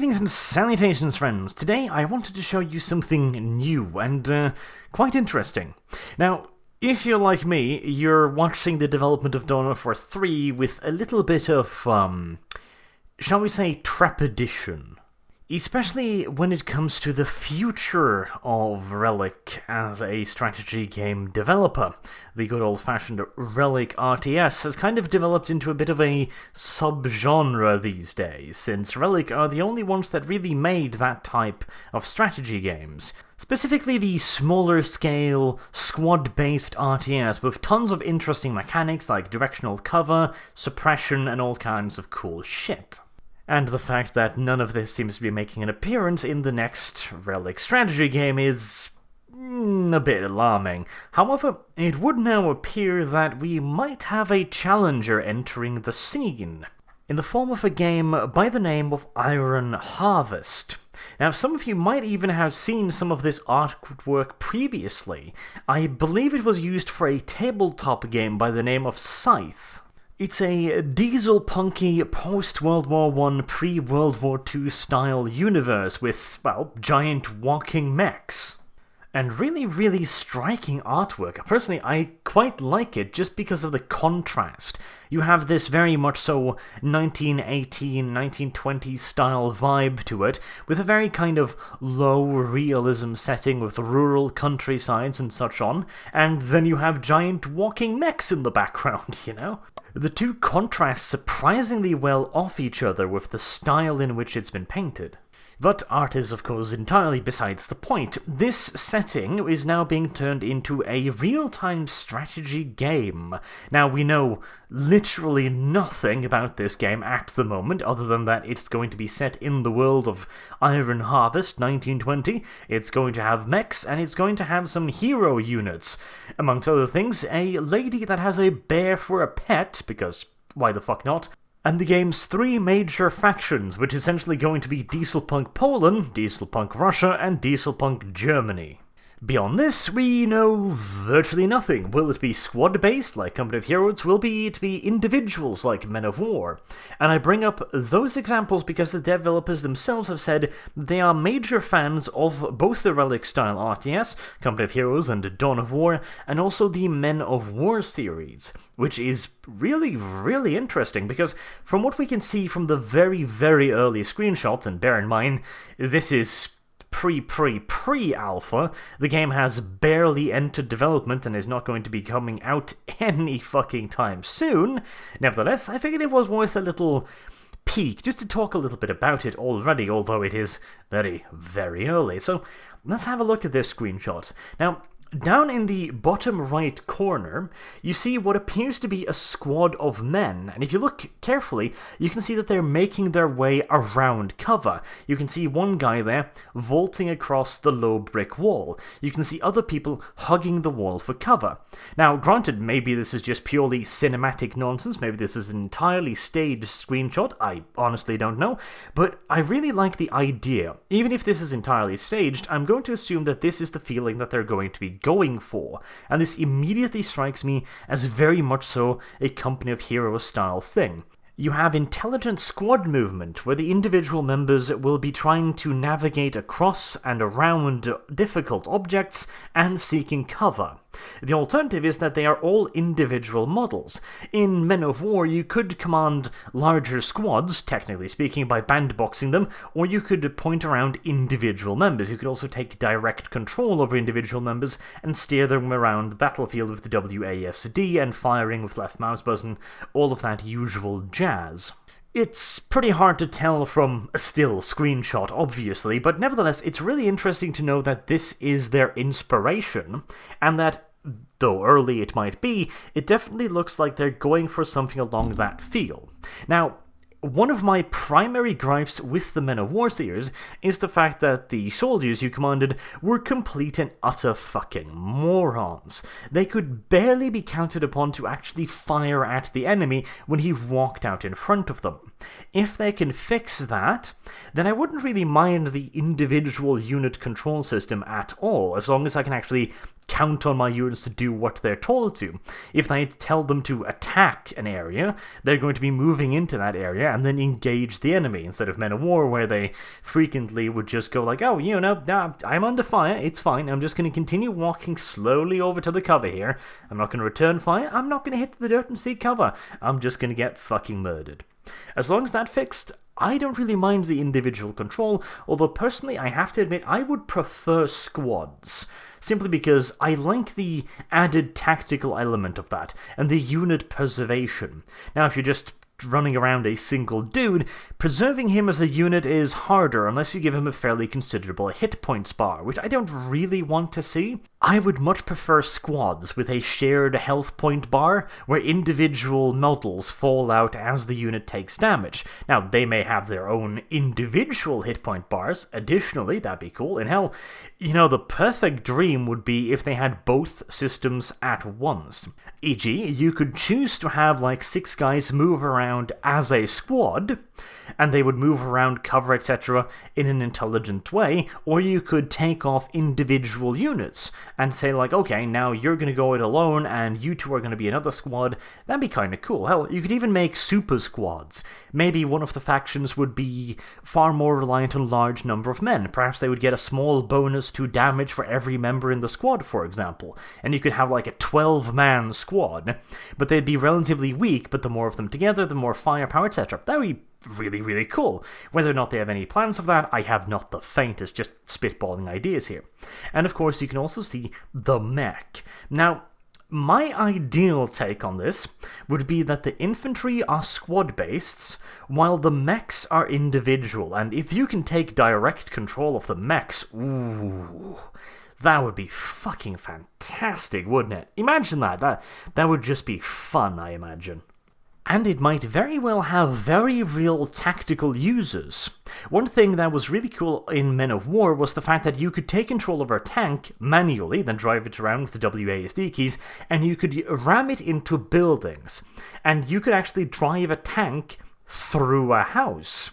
Greetings and salutations, friends! Today I wanted to show you something new and quite interesting. Now, if you're like me, you're watching the development of Dawn of War 3 with a little bit of, shall we say, trepidation. Especially when it comes to the future of Relic as a strategy game developer. The good old-fashioned Relic RTS has kind of developed into a bit of a sub-genre these days, since Relic are the only ones that really made that type of strategy games. Specifically the smaller-scale, squad-based RTS with tons of interesting mechanics like directional cover, suppression, and all kinds of cool shit. And the fact that none of this seems to be making an appearance in the next Relic strategy game is a bit alarming. However, it would now appear that we might have a challenger entering the scene, in the form of a game by the name of Iron Harvest. Now, some of you might even have seen some of this artwork previously. I believe it was used for a tabletop game by the name of Scythe. It's a diesel-punky post-World War I, pre-World War II style universe with, well, giant walking mechs. And really striking artwork. Personally, I quite like it just because of the contrast. You have this very much so 1918, 1920s style vibe to it, with a very kind of low realism setting with rural countrysides and such on, and then you have giant walking mechs in the background, you know? The two contrast surprisingly well off each other with the style in which it's been painted. But art is, of course, entirely besides the point. This setting is now being turned into a real-time strategy game. Now, we know literally nothing about this game at the moment, other than that it's going to be set in the world of Iron Harvest 1920, it's going to have mechs, and it's going to have some hero units. Amongst other things, a lady that has a bear for a pet, because why the fuck not? And the game's three major factions, which is essentially going to be Dieselpunk Poland, Dieselpunk Russia, and Dieselpunk Germany. Beyond this, we know virtually nothing. Will it be squad-based, like Company of Heroes? Will it be individuals, like Men of War? And I bring up those examples because the developers themselves have said they are major fans of both the Relic Style RTS, Company of Heroes and Dawn of War, and also the Men of War series, which is really interesting, because from what we can see from the very early screenshots, and bear in mind, this is pre-alpha, the game has barely entered development and is not going to be coming out any fucking time soon. Nevertheless, I figured it was worth a little peek, just to talk a little bit about it already, although it is very early. So, let's have a look at this screenshot. Now, down in the bottom right corner, you see what appears to be a squad of men, and if you look carefully, you can see that they're making their way around cover. You can see one guy there vaulting across the low brick wall. You can see other people hugging the wall for cover. Now, granted, maybe this is just purely cinematic nonsense, maybe this is an entirely staged screenshot, I honestly don't know, but I really like the idea. Even if this is entirely staged, I'm going to assume that this is the feeling that they're going to be going for, and this immediately strikes me as very much so a Company of Heroes style thing. You have intelligent squad movement, where the individual members will be trying to navigate across and around difficult objects and seeking cover. The alternative is that they are all individual models. In Men of War, you could command larger squads, technically speaking, by bandboxing them, or you could point around individual members. You could also take direct control over individual members and steer them around the battlefield with the WASD and firing with left mouse button, all of that usual jazz. It's pretty hard to tell from a still screenshot, obviously, but nevertheless, it's really interesting to know that this is their inspiration, and that, though early it might be, it definitely looks like they're going for something along that feel. Now, one of my primary gripes with the Men of War series is the fact that the soldiers you commanded were complete and utter fucking morons. They could barely be counted upon to actually fire at the enemy when he walked out in front of them. If they can fix that, then I wouldn't really mind the individual unit control system at all, as long as I can actually count on my units to do what they're told to. If I tell them to attack an area, they're going to be moving into that area and then engage the enemy, instead of Men of War, where they frequently would just go like, oh, I'm under fire, it's fine, I'm just going to continue walking slowly over to the cover here, I'm not going to return fire, I'm not going to hit the dirt and seek cover, I'm just going to get fucking murdered. As long as that's fixed, I don't really mind the individual control, although personally I have to admit I would prefer squads, simply because I like the added tactical element of that, and the unit preservation. Now, if you're just running around a single dude, preserving him as a unit is harder unless you give him a fairly considerable hit points bar, which I don't really want to see. I would much prefer squads with a shared health point bar, where individual models fall out as the unit takes damage. Now, they may have their own individual hit point bars, additionally, that'd be cool, and hell, the perfect dream would be if they had both systems at once. E.g., you could choose to have like 6 guys move around as a squad, and they would move around, cover, etc. in an intelligent way, or you could take off individual units and say like, okay, now you're going to go it alone and you two are going to be another squad. That'd be kind of cool. Hell, you could even make super squads. Maybe one of the factions would be far more reliant on a large number of men. Perhaps they would get a small bonus to damage for every member in the squad, for example. And you could have like a 12-man squad, but they'd be relatively weak, but the more of them together, the more firepower, etc. That would be really, really cool. Whether or not they have any plans of that, I have not the faintest, just spitballing ideas here. And of course, you can also see the mech. Now, my ideal take on this would be that the infantry are squad-based, while the mechs are individual, and if you can take direct control of the mechs, ooh, that would be fucking fantastic, wouldn't it? Imagine that. That would just be fun, I imagine. And it might very well have very real tactical users. One thing that was really cool in Men of War was the fact that you could take control of a tank manually, then drive it around with the WASD keys, and you could ram it into buildings. And you could actually drive a tank through a house.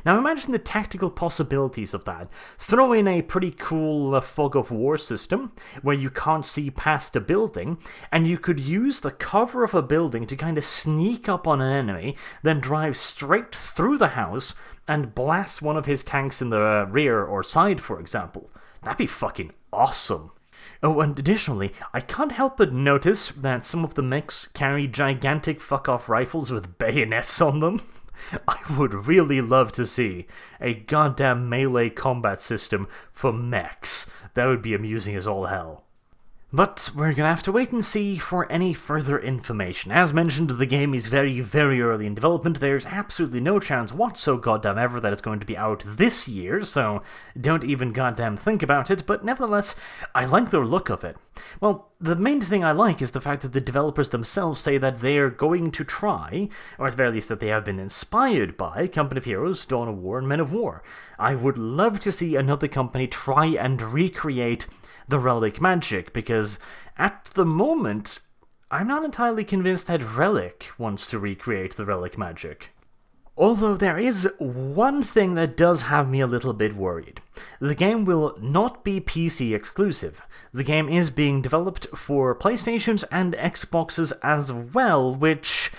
Now imagine the tactical possibilities of that. Throw in a pretty cool fog of war system, where you can't see past a building, and you could use the cover of a building to kind of sneak up on an enemy, then drive straight through the house, and blast one of his tanks in the rear or side, for example. That'd be fucking awesome. Oh, and additionally, I can't help but notice that some of the mechs carry gigantic fuck-off rifles with bayonets on them. I would really love to see a goddamn melee combat system for mechs. That would be amusing as all hell. But we're gonna have to wait and see for any further information. As mentioned, the game is very, very early in development. There's absolutely no chance whatsoever goddamn ever that it's going to be out this year, so don't even goddamn think about it, but nevertheless, I like the look of it. Well, the main thing I like is the fact that the developers themselves say that they're going to try, or at the very least that they have been inspired by, Company of Heroes, Dawn of War, and Men of War. I would love to see another company try and recreate the Relic magic, because at the moment, I'm not entirely convinced that Relic wants to recreate the Relic magic. Although there is one thing that does have me a little bit worried. The game will not be PC exclusive. The game is being developed for PlayStations and Xboxes as well, which...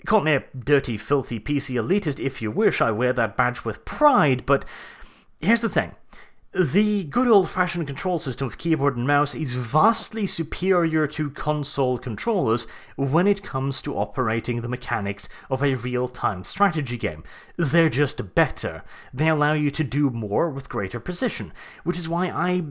Call me a dirty, filthy PC elitist if you wish, I wear that badge with pride, but here's the thing. The good old-fashioned control system of keyboard and mouse is vastly superior to console controllers when it comes to operating the mechanics of a real-time strategy game. They're just better. They allow you to do more with greater precision, which is why I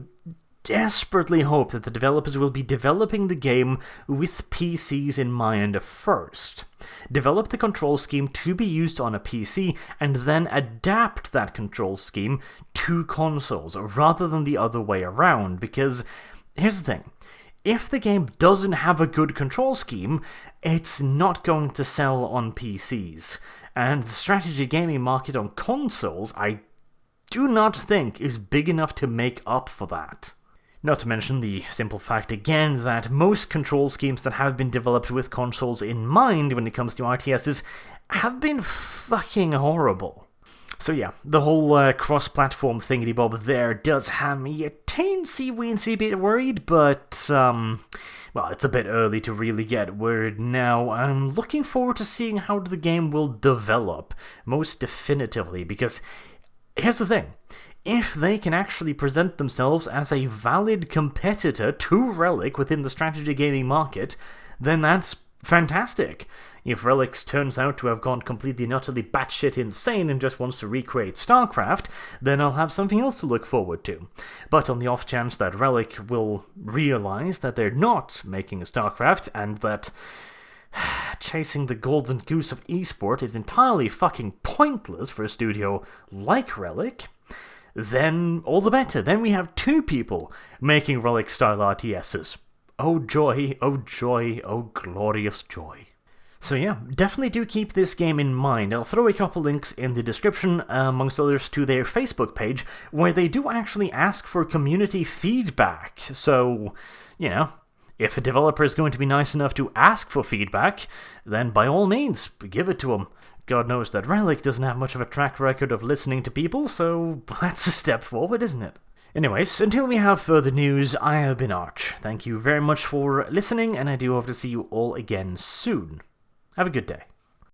desperately hope that the developers will be developing the game with PCs in mind first. Develop the control scheme to be used on a PC, and then adapt that control scheme to consoles, rather than the other way around, because here's the thing. If the game doesn't have a good control scheme, it's not going to sell on PCs, and the strategy gaming market on consoles, I do not think is big enough to make up for that. Not to mention the simple fact again that most control schemes that have been developed with consoles in mind when it comes to RTSs have been fucking horrible. So yeah, the whole cross-platform thingy-bob there does have me a teensy-weensy bit worried, but, well, it's a bit early to really get worried now. I'm looking forward to seeing how the game will develop, most definitively, because here's the thing. If they can actually present themselves as a valid competitor to Relic within the strategy gaming market, then that's fantastic. If Relic turns out to have gone completely and utterly batshit insane and just wants to recreate StarCraft, then I'll have something else to look forward to. But on the off chance that Relic will realize that they're not making a StarCraft, and that chasing the golden goose of esport is entirely fucking pointless for a studio like Relic, then all the better. Then we have two people making Relic Style RTSs. Oh joy, oh joy, oh glorious joy. So yeah, definitely do keep this game in mind. I'll throw a couple links in the description, amongst others to their Facebook page, where they do actually ask for community feedback. So, you know, if a developer is going to be nice enough to ask for feedback, then by all means, give it to them. God knows that Relic doesn't have much of a track record of listening to people, so that's a step forward, isn't it? Anyways, until we have further news, I have been Arch. Thank you very much for listening, and I do hope to see you all again soon. Have a good day.